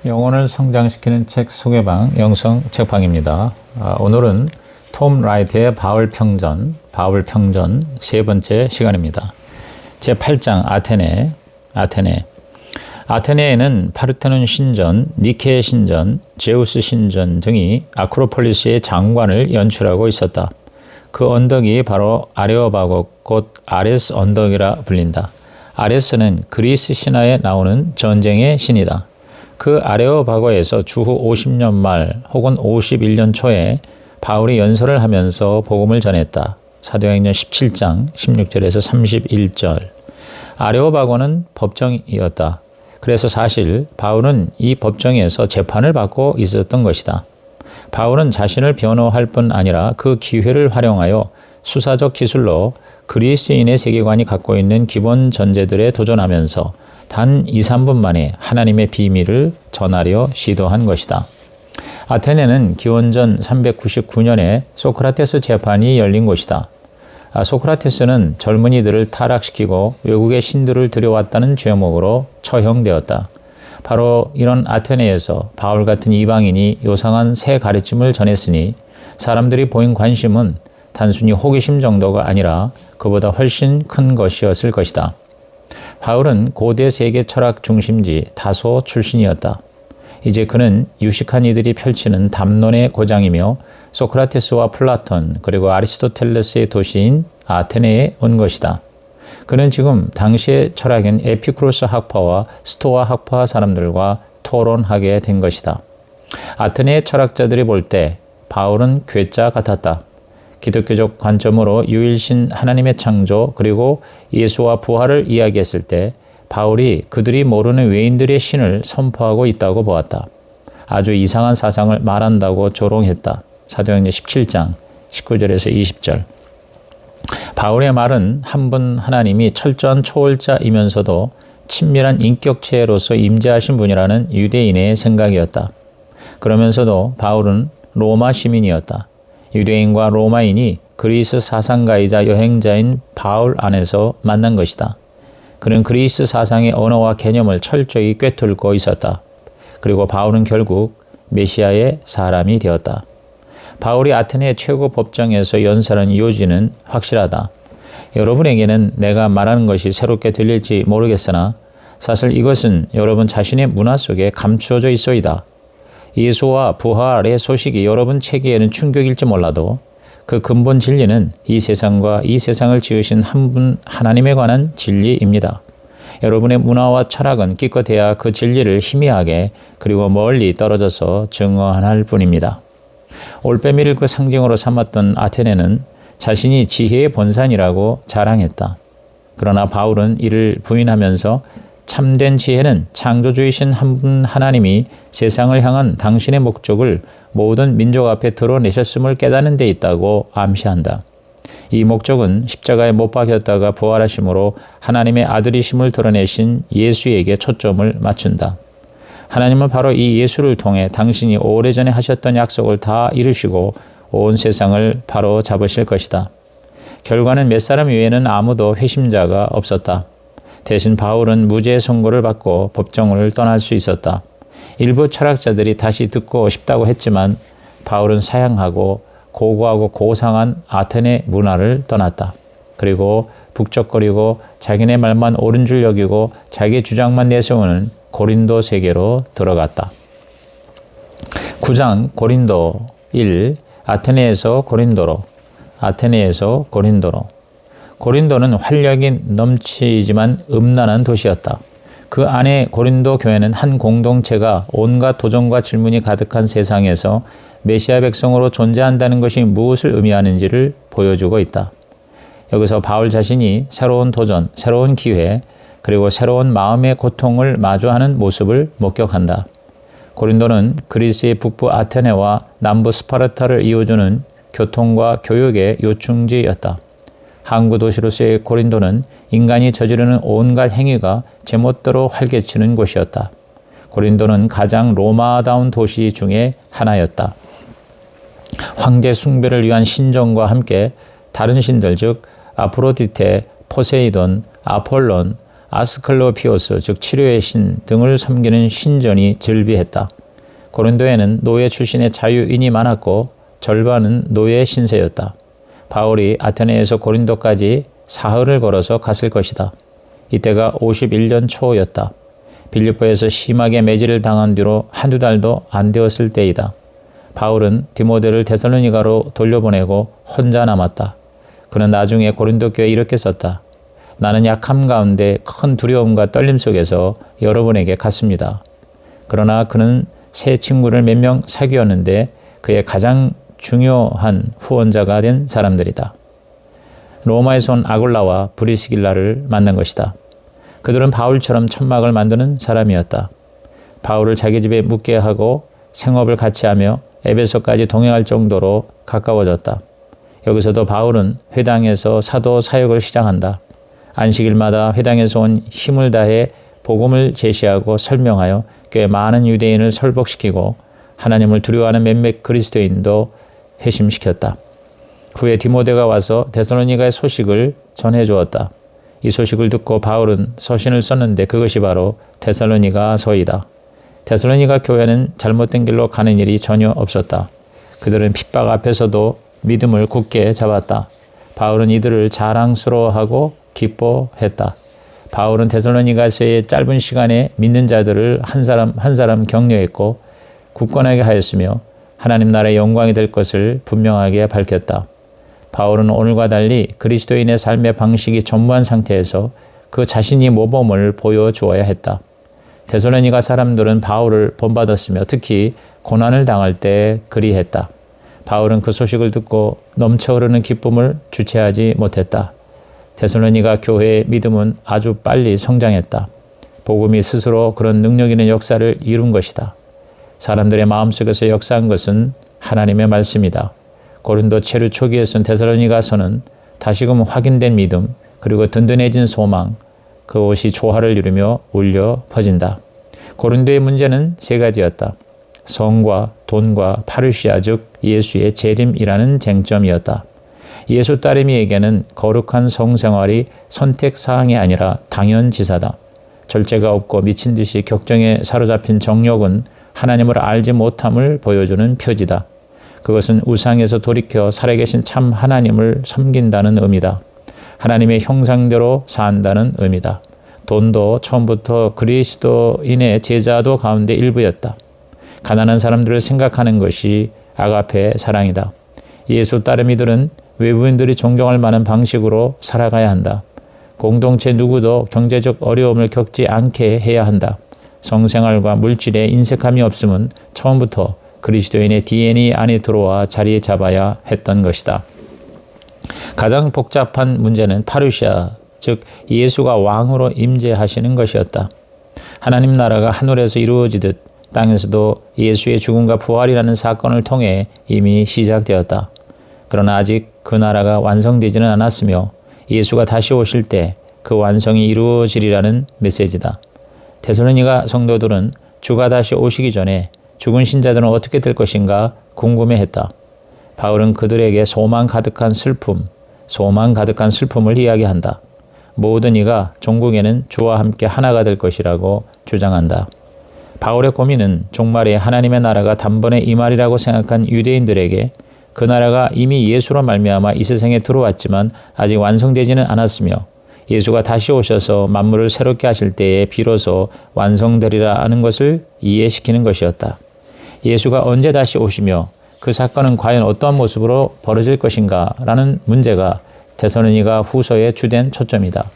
영혼을 성장시키는 책 소개방 영성 책방입니다. 오늘은 톰 라이트의 바울 평전 세 번째 시간입니다. 제8장 아테네에는 파르테논 신전, 니케 신전, 제우스 신전 등이 아크로폴리스의 장관을 연출하고 있었다. 그 언덕이 바로 아레오바고 곧 아레스 언덕이라 불린다. 아레스는 그리스 신화에 나오는 전쟁의 신이다. 그 아레오바고에서 주후 50년 말 혹은 51년 초에 바울이 연설을 하면서 복음을 전했다. 사도행전 17장 16절에서 31절. 아레오바고는 법정이었다. 그래서 사실 바울은 이 법정에서 재판을 받고 있었던 것이다. 바울은 자신을 변호할 뿐 아니라 그 기회를 활용하여 수사적 기술로 그리스인의 세계관이 갖고 있는 기본 전제들에 도전하면서 단 2, 3분 만에 하나님의 비밀을 전하려 시도한 것이다. 아테네는 기원전 399년에 소크라테스 재판이 열린 곳이다. 소크라테스는 젊은이들을 타락시키고 외국의 신들을 들여왔다는 죄목으로 처형되었다. 바로 이런 아테네에서 바울 같은 이방인이 요상한 새 가르침을 전했으니 사람들이 보인 관심은 단순히 호기심 정도가 아니라 그보다 훨씬 큰 것이었을 것이다. 바울은 고대 세계 철학 중심지 다소 출신이었다. 이제 그는 유식한 이들이 펼치는 담론의 고장이며 소크라테스와 플라톤 그리고 아리스토텔레스의 도시인 아테네에 온 것이다. 그는 지금 당시의 철학인 에피쿠로스 학파와 스토아 학파 사람들과 토론하게 된 것이다. 아테네의 철학자들이 볼 때 바울은 괴짜 같았다. 기독교적 관점으로 유일신 하나님의 창조 그리고 예수와 부활을 이야기했을 때 바울이 그들이 모르는 외인들의 신을 선포하고 있다고 보았다. 아주 이상한 사상을 말한다고 조롱했다. 사도행전 17장 19절에서 20절. 바울의 말은 한 분 하나님이 철저한 초월자이면서도 친밀한 인격체로서 임재하신 분이라는 유대인의 생각이었다. 그러면서도 바울은 로마 시민이었다. 유대인과 로마인이 그리스 사상가이자 여행자인 바울 안에서 만난 것이다. 그는 그리스 사상의 언어와 개념을 철저히 꿰뚫고 있었다. 그리고 바울은 결국 메시아의 사람이 되었다. 바울이 아테네 최고 법정에서 연설한 요지는 확실하다. 여러분에게는 내가 말하는 것이 새롭게 들릴지 모르겠으나 사실 이것은 여러분 자신의 문화 속에 감추어져 있어이다. 예수와 부활의 소식이 여러분 체계에는 충격일지 몰라도 그 근본 진리는 이 세상과 이 세상을 지으신 한 분 하나님에 관한 진리입니다. 여러분의 문화와 철학은 기껏해야 그 진리를 희미하게 그리고 멀리 떨어져서 증언할 뿐입니다. 올빼미를 그 상징으로 삼았던 아테네는 자신이 지혜의 본산이라고 자랑했다. 그러나 바울은 이를 부인하면서 참된 지혜는 창조주이신 한 분 하나님이 세상을 향한 당신의 목적을 모든 민족 앞에 드러내셨음을 깨닫는 데 있다고 암시한다. 이 목적은 십자가에 못 박혔다가 부활하심으로 하나님의 아들이심을 드러내신 예수에게 초점을 맞춘다. 하나님은 바로 이 예수를 통해 당신이 오래전에 하셨던 약속을 다 이루시고 온 세상을 바로 잡으실 것이다. 결과는 몇 사람 외에는 아무도 회심자가 없었다. 대신 바울은 무죄의 선고를 받고 법정을 떠날 수 있었다. 일부 철학자들이 다시 듣고 싶다고 했지만 바울은 사양하고 고고하고 고상한 아테네 문화를 떠났다. 그리고 북적거리고 자기네 말만 옳은 줄 여기고 자기 주장만 내세우는 고린도 세계로 들어갔다. 9장 고린도 1. 아테네에서 고린도로. 고린도는 활력이 넘치지만 음란한 도시였다. 그 안에 고린도 교회는 한 공동체가 온갖 도전과 질문이 가득한 세상에서 메시아 백성으로 존재한다는 것이 무엇을 의미하는지를 보여주고 있다. 여기서 바울 자신이 새로운 도전, 새로운 기회, 그리고 새로운 마음의 고통을 마주하는 모습을 목격한다. 고린도는 그리스의 북부 아테네와 남부 스파르타를 이어주는 교통과 교육의 요충지였다. 항구 도시로서의 고린도는 인간이 저지르는 온갖 행위가 제멋대로 활개치는 곳이었다. 고린도는 가장 로마다운 도시 중에 하나였다. 황제 숭배를 위한 신전과 함께 다른 신들 즉 아프로디테, 포세이돈, 아폴론, 아스클로피오스 즉 치료의 신 등을 섬기는 신전이 즐비했다. 고린도에는 노예 출신의 자유인이 많았고 절반은 노예 신세였다. 바울이 아테네에서 고린도까지 사흘을 걸어서 갔을 것이다. 이때가 51년 초였다. 빌립보에서 심하게 매질을 당한 뒤로 한두 달도 안 되었을 때이다. 바울은 디모데를 데살로니가로 돌려보내고 혼자 남았다. 그는 나중에 고린도 교회에 이렇게 썼다. 나는 약함 가운데 큰 두려움과 떨림 속에서 여러분에게 갔습니다. 그러나 그는 새 친구를 몇 명 사귀었는데 그의 가장 중요한 후원자가 된 사람들이다. 로마에서 온 아굴라와 브리스길라를 만난 것이다. 그들은 바울처럼 천막을 만드는 사람이었다. 바울을 자기 집에 묵게 하고 생업을 같이 하며 에베소까지 동행할 정도로 가까워졌다. 여기서도 바울은 회당에서 사도 사역을 시작한다. 안식일마다 회당에서 온 힘을 다해 복음을 제시하고 설명하여 꽤 많은 유대인을 설복시키고 하나님을 두려워하는 몇몇 그리스도인도 회심시켰다. 후에 디모데가 와서 데살로니가의 소식을 전해주었다. 이 소식을 듣고 바울은 서신을 썼는데 그것이 바로 데살로니가서이다. 데살로니가 교회는 잘못된 길로 가는 일이 전혀 없었다. 그들은 핍박 앞에서도 믿음을 굳게 잡았다. 바울은 이들을 자랑스러워하고 기뻐했다. 바울은 데살로니가서의 짧은 시간에 믿는 자들을 한 사람 한 사람 격려했고 굳건하게 하였으며 하나님 나라의 영광이 될 것을 분명하게 밝혔다. 바울은 오늘과 달리 그리스도인의 삶의 방식이 전무한 상태에서 그 자신이 모범을 보여주어야 했다. 데살로니가 사람들은 바울을 본받았으며 특히 고난을 당할 때 그리했다. 바울은 그 소식을 듣고 넘쳐 흐르는 기쁨을 주체하지 못했다. 데살로니가 교회의 믿음은 아주 빨리 성장했다. 복음이 스스로 그런 능력 있는 역사를 이룬 것이다. 사람들의 마음속에서 역사한 것은 하나님의 말씀이다. 고린도 체류 초기에 쓴 데살로니가서는 다시금 확인된 믿음 그리고 든든해진 소망 그것이 조화를 이루며 울려 퍼진다. 고린도의 문제는 세 가지였다. 성과 돈과 파르시아 즉 예수의 재림이라는 쟁점이었다. 예수 따르미에게는 거룩한 성생활이 선택사항이 아니라 당연지사다. 절제가 없고 미친 듯이 격정에 사로잡힌 정욕은 하나님을 알지 못함을 보여주는 표지다. 그것은 우상에서 돌이켜 살아계신 참 하나님을 섬긴다는 의미다. 하나님의 형상대로 산다는 의미다. 돈도 처음부터 그리스도인의 제자도 가운데 일부였다. 가난한 사람들을 생각하는 것이 아가페 사랑이다. 예수 따르미들은 외부인들이 존경할 만한 방식으로 살아가야 한다. 공동체 누구도 경제적 어려움을 겪지 않게 해야 한다. 성생활과 물질에 인색함이 없음은 처음부터 그리스도인의 DNA 안에 들어와 자리 잡아야 했던 것이다. 가장 복잡한 문제는 파루시아, 즉 예수가 왕으로 임재하시는 것이었다. 하나님 나라가 하늘에서 이루어지듯 땅에서도 예수의 죽음과 부활이라는 사건을 통해 이미 시작되었다. 그러나 아직 그 나라가 완성되지는 않았으며 예수가 다시 오실 때 그 완성이 이루어지리라는 메시지다. 데살로니가 성도들은 주가 다시 오시기 전에 죽은 신자들은 어떻게 될 것인가 궁금해했다. 바울은 그들에게 소망 가득한 슬픔을 이야기한다. 모든 이가 종국에는 주와 함께 하나가 될 것이라고 주장한다. 바울의 고민은 종말에 하나님의 나라가 단번에 임하리라고 생각한 유대인들에게 그 나라가 이미 예수로 말미암아 이 세상에 들어왔지만 아직 완성되지는 않았으며 예수가 다시 오셔서 만물을 새롭게 하실 때에 비로소 완성되리라 하는 것을 이해시키는 것이었다. 예수가 언제 다시 오시며 그 사건은 과연 어떠한 모습으로 벌어질 것인가 라는 문제가 데살로니가 후서의 주된 초점이다.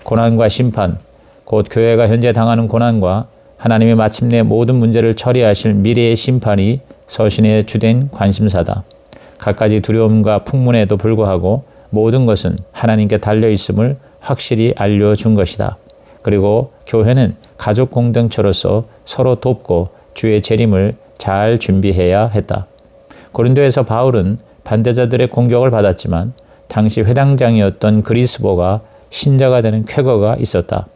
고난과 심판, 곧 교회가 현재 당하는 고난과 하나님이 마침내 모든 문제를 처리하실 미래의 심판이 서신의 주된 관심사다. 갖가지 두려움과 풍문에도 불구하고 모든 것은 하나님께 달려있음을 확실히 알려준 것이다. 그리고 교회는 가족 공동체로서 서로 돕고 주의 재림을 잘 준비해야 했다. 고린도에서 바울은 반대자들의 공격을 받았지만 당시 회당장이었던 그리스보가 신자가 되는 쾌거가 있었다.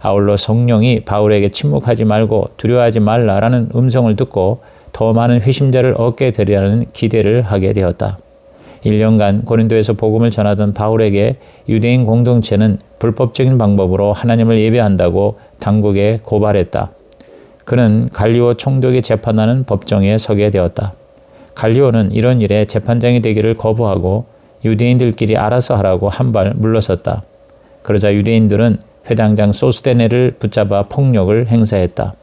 아울러 성령이 바울에게 침묵하지 말고 두려워하지 말라라는 음성을 듣고 더 많은 회심자를 얻게 되리라는 기대를 하게 되었다. 1년간 고린도에서 복음을 전하던 바울에게 유대인 공동체는 불법적인 방법으로 하나님을 예배한다고 당국에 고발했다. 그는 갈리오 총독이 재판하는 법정에 서게 되었다. 갈리오는 이런 일에 재판장이 되기를 거부하고 유대인들끼리 알아서 하라고 한 발 물러섰다. 그러자 유대인들은 회당장 소스데네를 붙잡아 폭력을 행사했다.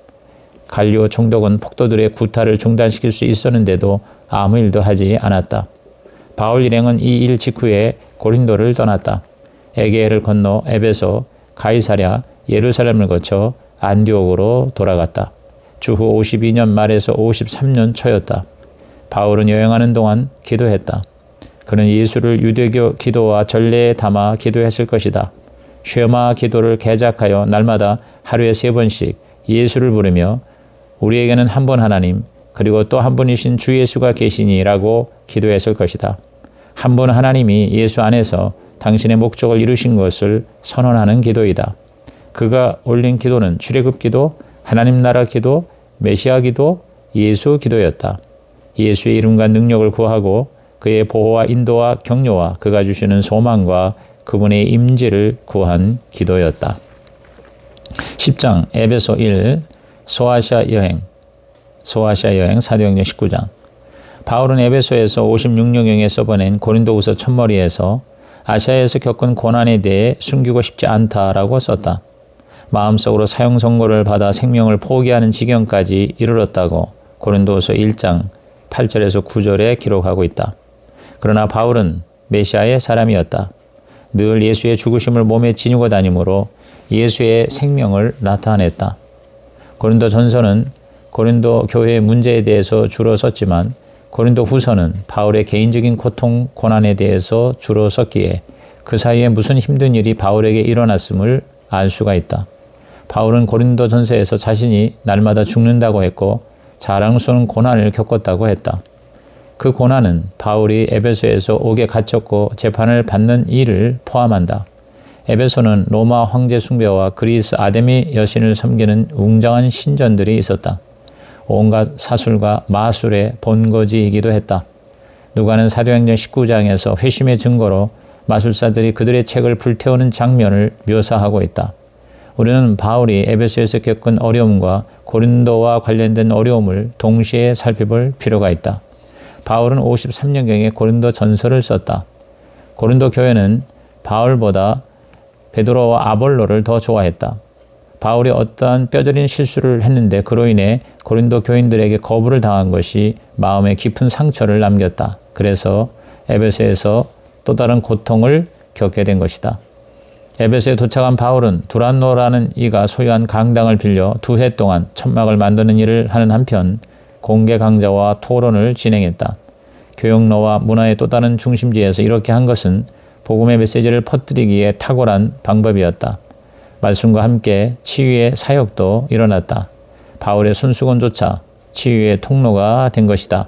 갈리오 총독은 폭도들의 구타를 중단시킬 수 있었는데도 아무 일도 하지 않았다. 바울 일행은 이 일 직후에 고린도를 떠났다. 에게해를 건너 에베소, 가이사랴, 예루살렘을 거쳐 안디옥으로 돌아갔다. 주후 52년 말에서 53년 초였다. 바울은 여행하는 동안 기도했다. 그는 예수를 유대교 기도와 전례에 담아 기도했을 것이다. 쉐마 기도를 개작하여 날마다 하루에 3번씩 예수를 부르며 우리에게는 한 분 하나님 그리고 또 한 분이신 주 예수가 계시니라고 기도했을 것이다. 한 분 하나님이 예수 안에서 당신의 목적을 이루신 것을 선언하는 기도이다. 그가 올린 기도는 출애굽 기도, 하나님 나라 기도, 메시아 기도, 예수 기도였다. 예수의 이름과 능력을 구하고 그의 보호와 인도와 격려와 그가 주시는 소망과 그분의 임재를 구한 기도였다. 10장 에베소 1 소아시아 여행 사도행전 19장. 바울은 에베소에서 56년경에 써보낸 고린도후서 첫머리에서 아시아에서 겪은 고난에 대해 숨기고 싶지 않다라고 썼다. 마음속으로 사형 선고를 받아 생명을 포기하는 지경까지 이르렀다고 고린도후서 1장 8절에서 9절에 기록하고 있다. 그러나 바울은 메시아의 사람이었다. 늘 예수의 죽으심을 몸에 지니고 다니므로 예수의 생명을 나타냈다. 고린도 전서는 고린도 교회의 문제에 대해서 주로 썼지만 고린도 후서는 바울의 개인적인 고통, 고난에 대해서 주로 썼기에 그 사이에 무슨 힘든 일이 바울에게 일어났음을 알 수가 있다. 바울은 고린도 전서에서 자신이 날마다 죽는다고 했고 자랑스러운 고난을 겪었다고 했다. 그 고난은 바울이 에베소에서 옥에 갇혔고 재판을 받는 일을 포함한다. 에베소는 로마 황제 숭배와 그리스 아데미 여신을 섬기는 웅장한 신전들이 있었다. 온갖 사술과 마술의 본거지이기도 했다. 누가는 사도행전 19장에서 회심의 증거로 마술사들이 그들의 책을 불태우는 장면을 묘사하고 있다. 우리는 바울이 에베소에서 겪은 어려움과 고린도와 관련된 어려움을 동시에 살펴볼 필요가 있다. 바울은 53년경에 고린도 전서를 썼다. 고린도 교회는 바울보다 베드로와 아볼로를 더 좋아했다. 바울이 어떠한 뼈저린 실수를 했는데 그로 인해 고린도 교인들에게 거부를 당한 것이 마음에 깊은 상처를 남겼다. 그래서 에베소에서 또 다른 고통을 겪게 된 것이다. 에베소에 도착한 바울은 두란노라는 이가 소유한 강당을 빌려 2해 동안 천막을 만드는 일을 하는 한편 공개 강좌와 토론을 진행했다. 교역로와 문화의 또 다른 중심지에서 이렇게 한 것은 복음의 메시지를 퍼뜨리기에 탁월한 방법이었다. 말씀과 함께 치유의 사역도 일어났다. 바울의 손수건조차 치유의 통로가 된 것이다.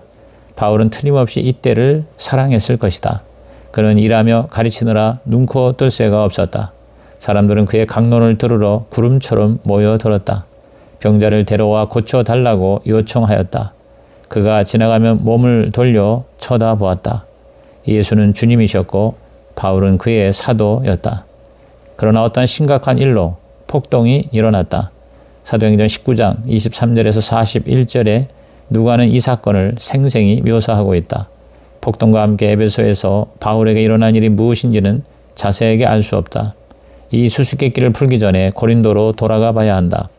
바울은 틀림없이 이때를 사랑했을 것이다. 그는 일하며 가르치느라 눈코 뜰 새가 없었다. 사람들은 그의 강론을 들으러 구름처럼 모여들었다. 병자를 데려와 고쳐달라고 요청하였다. 그가 지나가면 몸을 돌려 쳐다보았다. 예수는 주님이셨고 바울은 그의 사도였다. 그러나 어떤 심각한 일로 폭동이 일어났다. 사도행전 19장 23절에서 41절에 누가는 이 사건을 생생히 묘사하고 있다. 폭동과 함께 에베소에서 바울에게 일어난 일이 무엇인지는 자세하게 알 수 없다. 이 수수께끼를 풀기 전에 고린도로 돌아가 봐야 한다.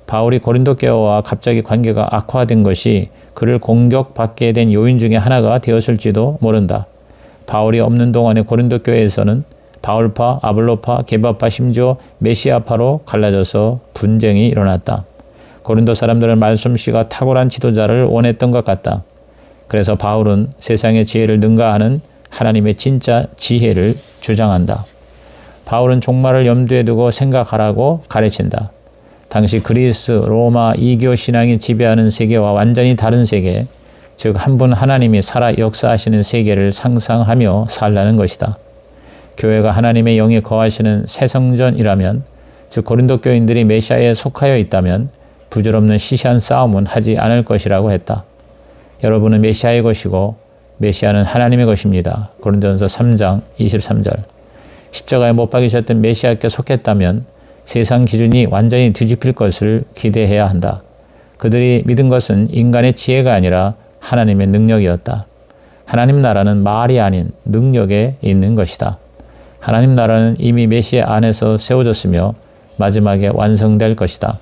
바울이 고린도 교회와 갑자기 관계가 악화된 것이 그를 공격받게 된 요인 중에 하나가 되었을지도 모른다. 바울이 없는 동안의 고린도 교회에서는 바울파, 아볼로파, 게바파, 심지어 메시아파로 갈라져서 분쟁이 일어났다. 고린도 사람들은 말솜씨가 탁월한 지도자를 원했던 것 같다. 그래서 바울은 세상의 지혜를 능가하는 하나님의 진짜 지혜를 주장한다. 바울은 종말을 염두에 두고 생각하라고 가르친다. 당시 그리스, 로마 이교 신앙이 지배하는 세계와 완전히 다른 세계, 즉 한 분 하나님이 살아 역사하시는 세계를 상상하며 살라는 것이다. 교회가 하나님의 영이 거하시는 새 성전이라면, 즉 고린도 교인들이 메시아에 속하여 있다면 부질없는 시시한 싸움은 하지 않을 것이라고 했다. 여러분은 메시아의 것이고 메시아는 하나님의 것입니다. 고린도전서 3장 23절. 십자가에 못 박이셨던 메시아께 속했다면 세상 기준이 완전히 뒤집힐 것을 기대해야 한다. 그들이 믿은 것은 인간의 지혜가 아니라 하나님의 능력이었다. 하나님 나라는 말이 아닌 능력에 있는 것이다. 하나님 나라는 이미 메시아 안에서 세워졌으며 마지막에 완성될 것이다.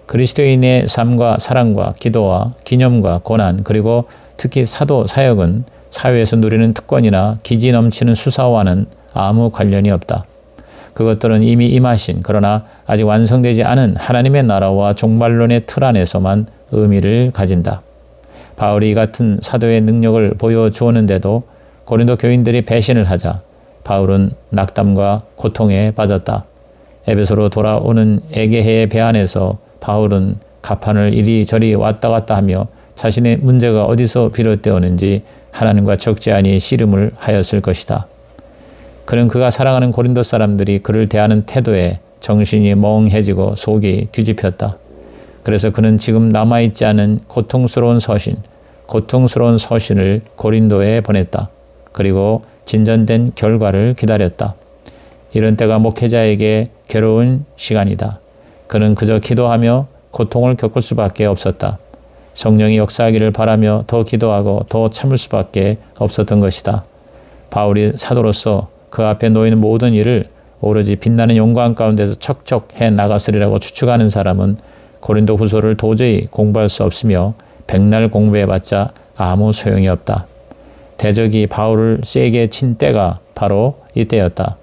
그리스도인의 삶과 사랑과 기도와 기념과 고난 그리고 특히 사도 사역은 사회에서 누리는 특권이나 기지 넘치는 수사와는 아무 관련이 없다. 그것들은 이미 임하신 그러나 아직 완성되지 않은 하나님의 나라와 종말론의 틀 안에서만 의미를 가진다. 바울이 이 같은 사도의 능력을 보여주었는데도 고린도 교인들이 배신을 하자 바울은 낙담과 고통에 빠졌다. 에베소로 돌아오는 에게해의 배 안에서 바울은 가판을 이리저리 왔다 갔다 하며 자신의 문제가 어디서 비롯되었는지 하나님과 적지 씨름을 하였을 것이다. 그는 그가 사랑하는 고린도 사람들이 그를 대하는 태도에 정신이 멍해지고 속이 뒤집혔다. 그래서 그는 지금 남아있지 않은 고통스러운 서신을 고린도에 보냈다. 그리고 진전된 결과를 기다렸다. 이런 때가 목회자에게 괴로운 시간이다. 그는 그저 기도하며 고통을 겪을 수밖에 없었다. 성령이 역사하기를 바라며 더 기도하고 더 참을 수밖에 없었던 것이다. 바울이 사도로서 그 앞에 놓이는 모든 일을 오로지 빛나는 영광 가운데서 척척 해 나갔으리라고 추측하는 사람은 고린도 후서를 도저히 공부할 수 없으며 백날 공부해봤자 아무 소용이 없다. 대적이 바울을 세게 친 때가 바로 이때였다.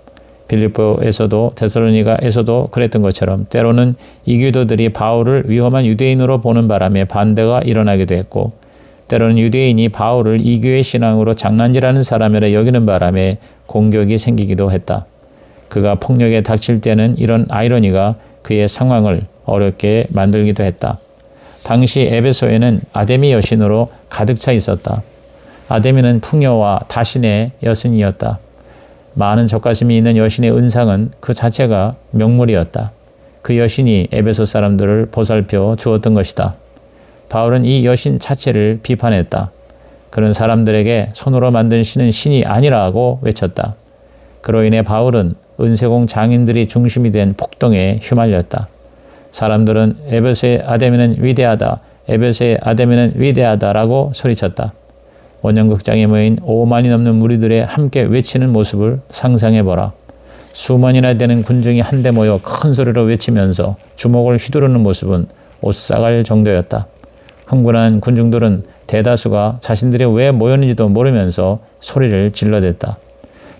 빌립보에서도 데살로니가에서도 그랬던 것처럼 때로는 이교도들이 바울을 위험한 유대인으로 보는 바람에 반대가 일어나기도 했고 때로는 유대인이 바울을 이교의 신앙으로 장난질하는 사람이라 여기는 바람에 공격이 생기기도 했다. 그가 폭력에 닥칠 때는 이런 아이러니가 그의 상황을 어렵게 만들기도 했다. 당시 에베소에는 아데미 여신으로 가득 차 있었다. 아데미는 풍요와 다신의 여신이었다. 많은 젖가슴이 있는 여신의 은상은 그 자체가 명물이었다. 그 여신이 에베소 사람들을 보살펴 주었던 것이다. 바울은 이 여신 자체를 비판했다. 그런 사람들에게 손으로 만든 신은 신이 아니라고 외쳤다. 그로 인해 바울은 은세공 장인들이 중심이 된 폭동에 휘말렸다. 사람들은 에베소의 아데미는 위대하다, 에베소의 아데미는 위대하다라고 소리쳤다. 원형극장에 모인 5만이 넘는 무리들의 함께 외치는 모습을 상상해보라. 수만이나 되는 군중이 한데 모여 큰 소리로 외치면서 주먹을 휘두르는 모습은 오싹할 정도였다. 흥분한 군중들은 대다수가 자신들이 왜 모였는지도 모르면서 소리를 질러댔다.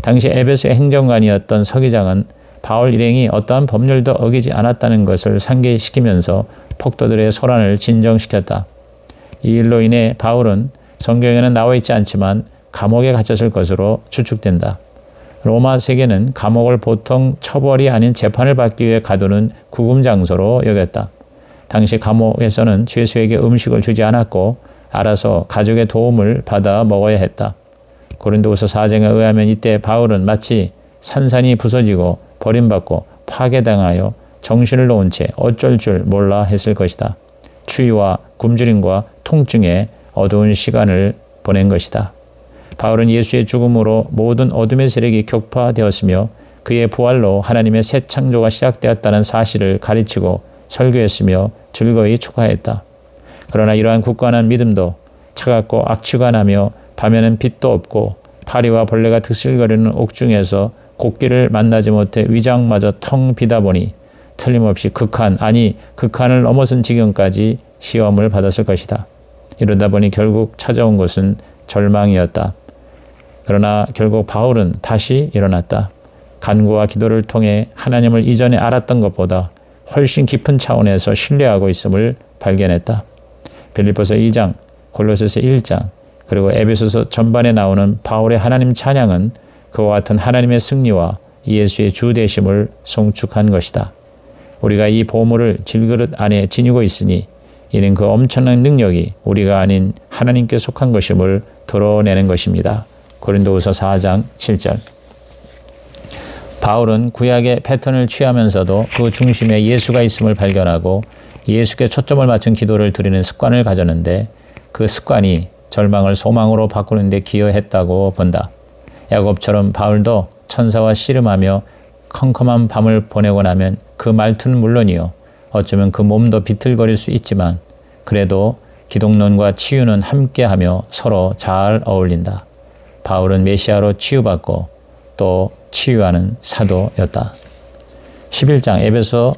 당시 에베소의 행정관이었던 서기장은 바울 일행이 어떠한 법률도 어기지 않았다는 것을 상기시키면서 폭도들의 소란을 진정시켰다. 이 일로 인해 바울은 성경에는 나와 있지 않지만 감옥에 갇혔을 것으로 추측된다. 로마 세계는 감옥을 보통 처벌이 아닌 재판을 받기 위해 가두는 구금 장소로 여겼다. 당시 감옥에서는 죄수에게 음식을 주지 않았고 알아서 가족의 도움을 받아 먹어야 했다. 고린도후서 4장에 의하면 이때 바울은 마치 산산이 부서지고 버림받고 파괴당하여 정신을 놓은 채 어쩔 줄 몰라 했을 것이다. 추위와 굶주림과 통증에 어두운 시간을 보낸 것이다. 바울은 예수의 죽음으로 모든 어둠의 세력이 격파되었으며 그의 부활로 하나님의 새 창조가 시작되었다는 사실을 가르치고 설교했으며 즐거이 축하했다. 그러나 이러한 굳건한 믿음도 차갑고 악취가 나며 밤에는 빛도 없고 파리와 벌레가 드실거리는 옥중에서 곡기를 만나지 못해 위장마저 텅 비다 보니 틀림없이 극한을 넘어선 지경까지 시험을 받았을 것이다. 이러다 보니 결국 찾아온 것은 절망이었다. 그러나 결국 바울은 다시 일어났다. 간구와 기도를 통해 하나님을 이전에 알았던 것보다 훨씬 깊은 차원에서 신뢰하고 있음을 발견했다. 빌립보서 2장, 골로새서 1장, 그리고 에베소서 전반에 나오는 바울의 하나님 찬양은 그와 같은 하나님의 승리와 예수의 주 되심을 송축한 것이다. 우리가 이 보물을 질그릇 안에 지니고 있으니 이는 그 엄청난 능력이 우리가 아닌 하나님께 속한 것임을 드러내는 것입니다. 고린도후서 4장 7절. 바울은 구약의 패턴을 취하면서도 그 중심에 예수가 있음을 발견하고 예수께 초점을 맞춘 기도를 드리는 습관을 가졌는데 그 습관이 절망을 소망으로 바꾸는 데 기여했다고 본다. 야곱처럼 바울도 천사와 씨름하며 컴컴한 밤을 보내고 나면 그 말투는 물론이요, 어쩌면 그 몸도 비틀거릴 수 있지만 그래도 기독론과 치유는 함께하며 서로 잘 어울린다. 바울은 메시아로 치유받고 또 치유하는 사도였다. 11장 에베소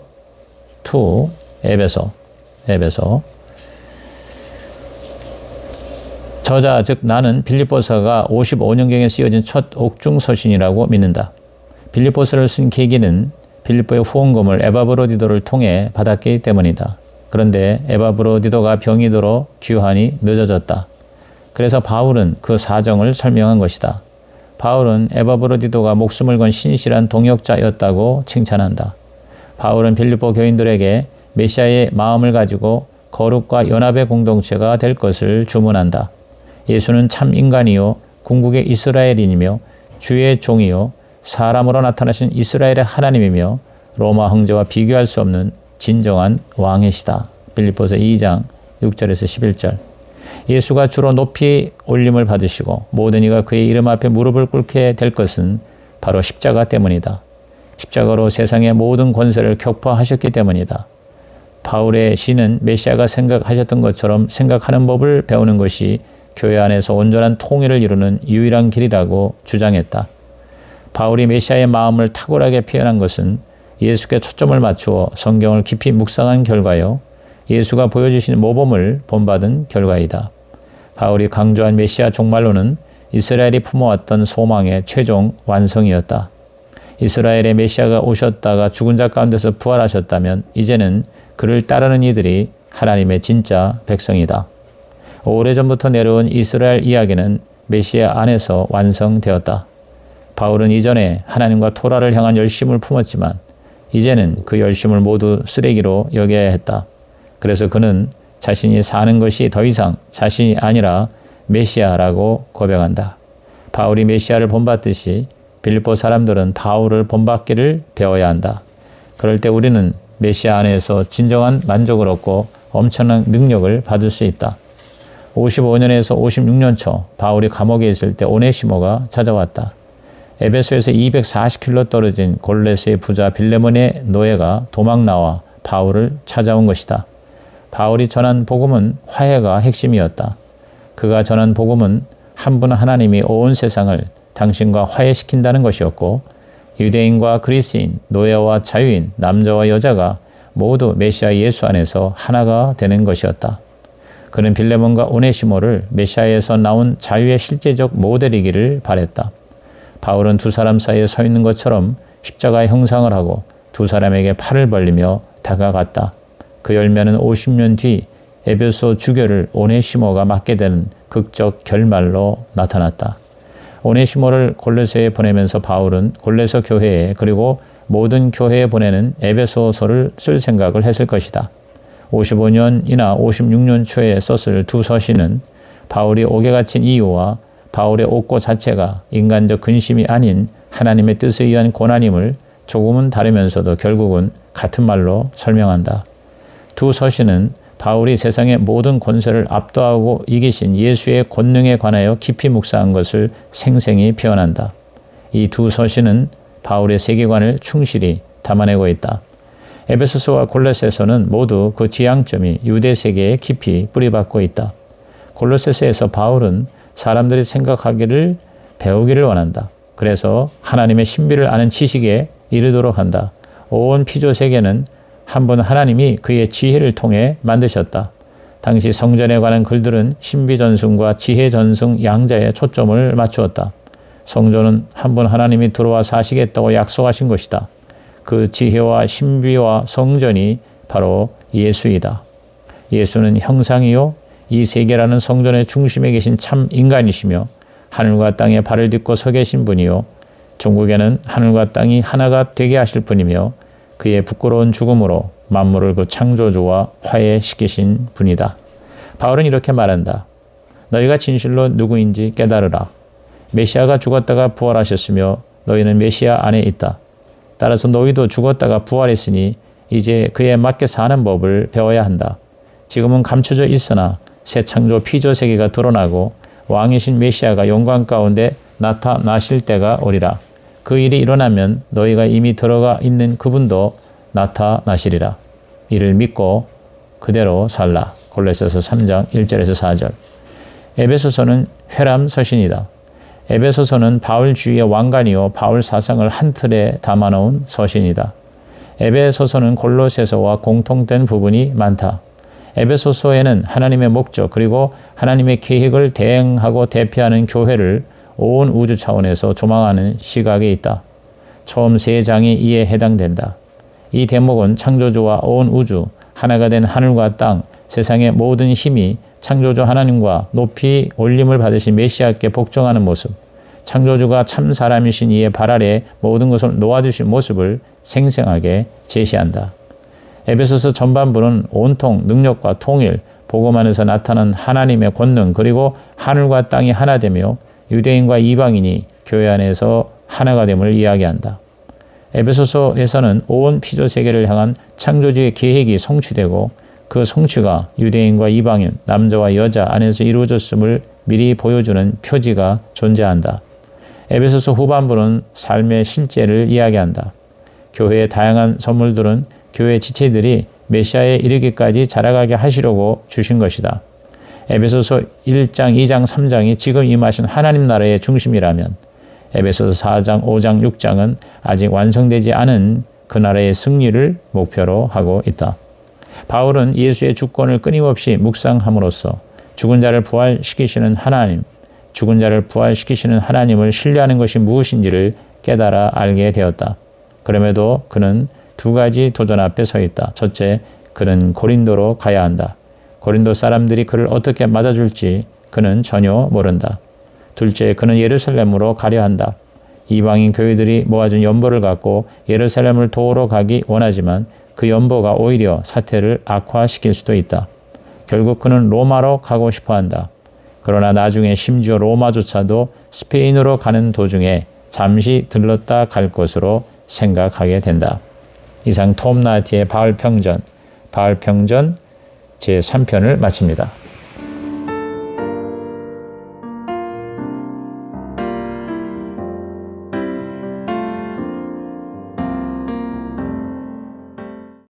2 에베소 저자 즉 나는 빌립보서가 55년경에 쓰여진 첫 옥중서신이라고 믿는다. 빌립보서를 쓴 계기는 빌립보의 후원금을 에바브로디도를 통해 받았기 때문이다. 그런데 에바브로디도가 병이 들어 귀환이 늦어졌다. 그래서 바울은 그 사정을 설명한 것이다. 바울은 에바브로디도가 목숨을 건 신실한 동역자였다고 칭찬한다. 바울은 빌립보 교인들에게 메시아의 마음을 가지고 거룩과 연합의 공동체가 될 것을 주문한다. 예수는 참 인간이요 궁극의 이스라엘인이며 주의 종이요 사람으로 나타나신 이스라엘의 하나님이며 로마 황제와 비교할 수 없는 진정한 왕이시다. 빌립보서 2장 6절에서 11절. 예수가 주로 높이 올림을 받으시고 모든 이가 그의 이름 앞에 무릎을 꿇게 될 것은 바로 십자가 때문이다. 십자가로 세상의 모든 권세를 격파하셨기 때문이다. 바울의 시는 메시아가 생각하셨던 것처럼 생각하는 법을 배우는 것이 교회 안에서 온전한 통일을 이루는 유일한 길이라고 주장했다. 바울이 메시아의 마음을 탁월하게 표현한 것은 예수께 초점을 맞추어 성경을 깊이 묵상한 결과요, 예수가 보여주신 모범을 본받은 결과이다. 바울이 강조한 메시아 종말론은 이스라엘이 품어왔던 소망의 최종 완성이었다. 이스라엘의 메시아가 오셨다가 죽은 자 가운데서 부활하셨다면 이제는 그를 따르는 이들이 하나님의 진짜 백성이다. 오래전부터 내려온 이스라엘 이야기는 메시아 안에서 완성되었다. 바울은 이전에 하나님과 토라를 향한 열심을 품었지만 이제는 그 열심을 모두 쓰레기로 여겨야 했다. 그래서 그는 자신이 사는 것이 더 이상 자신이 아니라 메시아라고 고백한다. 바울이 메시아를 본받듯이 빌립보 사람들은 바울을 본받기를 배워야 한다. 그럴 때 우리는 메시아 안에서 진정한 만족을 얻고 엄청난 능력을 받을 수 있다. 55년에서 56년 초 바울이 감옥에 있을 때 오네시모가 찾아왔다. 에베소에서 240km 떨어진 골로새의 부자 빌레몬의 노예가 도망 나와 바울을 찾아온 것이다. 바울이 전한 복음은 화해가 핵심이었다. 그가 전한 복음은 한 분 하나님이 온 세상을 당신과 화해시킨다는 것이었고 유대인과 그리스인, 노예와 자유인, 남자와 여자가 모두 메시아 예수 안에서 하나가 되는 것이었다. 그는 빌레몬과 오네시모를 메시아에서 나온 자유의 실제적 모델이기를 바랬다. 바울은 두 사람 사이에 서 있는 것처럼 십자가의 형상을 하고 두 사람에게 팔을 벌리며 다가갔다. 그 열매는 50년 뒤 에베소 주교를 오네시모가 맡게 되는 극적 결말로 나타났다. 오네시모를 골로새에 보내면서 바울은 골로새 교회에 그리고 모든 교회에 보내는 에베소서를 쓸 생각을 했을 것이다. 55년이나 56년 초에 썼을 두 서신은 바울이 옥에 갇힌 이유와 바울의 옥고 자체가 인간적 근심이 아닌 하나님의 뜻에 의한 고난임을 조금은 다르면서도 결국은 같은 말로 설명한다. 두 서신은 바울이 세상의 모든 권세를 압도하고 이기신 예수의 권능에 관하여 깊이 묵상한 것을 생생히 표현한다. 이 두 서신은 바울의 세계관을 충실히 담아내고 있다. 에베소서와 골로새서는 모두 그 지향점이 유대 세계에 깊이 뿌리박고 있다. 골로새서에서 바울은 사람들이 생각하기를 배우기를 원한다. 그래서 하나님의 신비를 아는 지식에 이르도록 한다. 온 피조 세계는 한 분 하나님이 그의 지혜를 통해 만드셨다. 당시 성전에 관한 글들은 신비 전승과 지혜 전승 양자에 초점을 맞추었다. 성전은 한 분 하나님이 들어와 사시겠다고 약속하신 것이다. 그 지혜와 신비와 성전이 바로 예수이다. 예수는 형상이요 이 세계라는 성전의 중심에 계신 참 인간이시며 하늘과 땅에 발을 딛고 서 계신 분이요 종국에는 하늘과 땅이 하나가 되게 하실 분이며 그의 부끄러운 죽음으로 만물을 그 창조주와 화해시키신 분이다. 바울은 이렇게 말한다. 너희가 진실로 누구인지 깨달으라. 메시아가 죽었다가 부활하셨으며 너희는 메시아 안에 있다. 따라서 너희도 죽었다가 부활했으니 이제 그에 맞게 사는 법을 배워야 한다. 지금은 감춰져 있으나 새 창조 피조 세계가 드러나고 왕이신 메시아가 영광 가운데 나타나실 때가 오리라. 그 일이 일어나면 너희가 이미 들어가 있는 그분도 나타나시리라. 이를 믿고 그대로 살라. 골로새서 3장 1절에서 4절. 에베소서는 회람 서신이다. 에베소서는 바울 주의의 왕관이요 바울 사상을 한 틀에 담아놓은 서신이다. 에베소서는 골로새서와 공통된 부분이 많다. 에베소서에는 하나님의 목적 그리고 하나님의 계획을 대행하고 대표하는 교회를 온 우주 차원에서 조망하는 시각이 있다. 처음 3장이 이에 해당된다. 이 대목은 창조주와 온 우주, 하나가 된 하늘과 땅, 세상의 모든 힘이 창조주 하나님과 높이 올림을 받으신 메시아께 복종하는 모습, 창조주가 참 사람이신 이의 발 아래 모든 것을 놓아주신 모습을 생생하게 제시한다. 에베소서 전반부는 온통 능력과 통일, 복음 안에서 나타난 하나님의 권능 그리고 하늘과 땅이 하나 되며 유대인과 이방인이 교회 안에서 하나가 됨을 이야기한다. 에베소서에서는 온 피조 세계를 향한 창조주의 계획이 성취되고 그 성취가 유대인과 이방인, 남자와 여자 안에서 이루어졌음을 미리 보여주는 표지가 존재한다. 에베소서 후반부는 삶의 실제를 이야기한다. 교회의 다양한 선물들은 교회 지체들이 메시아에 이르기까지 자라가게 하시려고 주신 것이다. 에베소서 1장, 2장, 3장이 지금 임하신 하나님 나라의 중심이라면 에베소서 4장, 5장, 6장은 아직 완성되지 않은 그 나라의 승리를 목표로 하고 있다. 바울은 예수의 주권을 끊임없이 묵상함으로써 죽은 자를 부활시키시는 하나님, 죽은 자를 부활시키시는 하나님을 신뢰하는 것이 무엇인지를 깨달아 알게 되었다. 그럼에도 그는 2가지 도전 앞에 서 있다. 첫째, 그는 고린도로 가야 한다. 고린도 사람들이 그를 어떻게 맞아줄지 그는 전혀 모른다. 둘째, 그는 예루살렘으로 가려 한다. 이방인 교회들이 모아준 연보를 갖고 예루살렘을 도우러 가기 원하지만 그 연보가 오히려 사태를 악화시킬 수도 있다. 결국 그는 로마로 가고 싶어 한다. 그러나 나중에 심지어 로마조차도 스페인으로 가는 도중에 잠시 들렀다 갈 것으로 생각하게 된다. 이상 톰 나티의 바울평전 제3편을 마칩니다.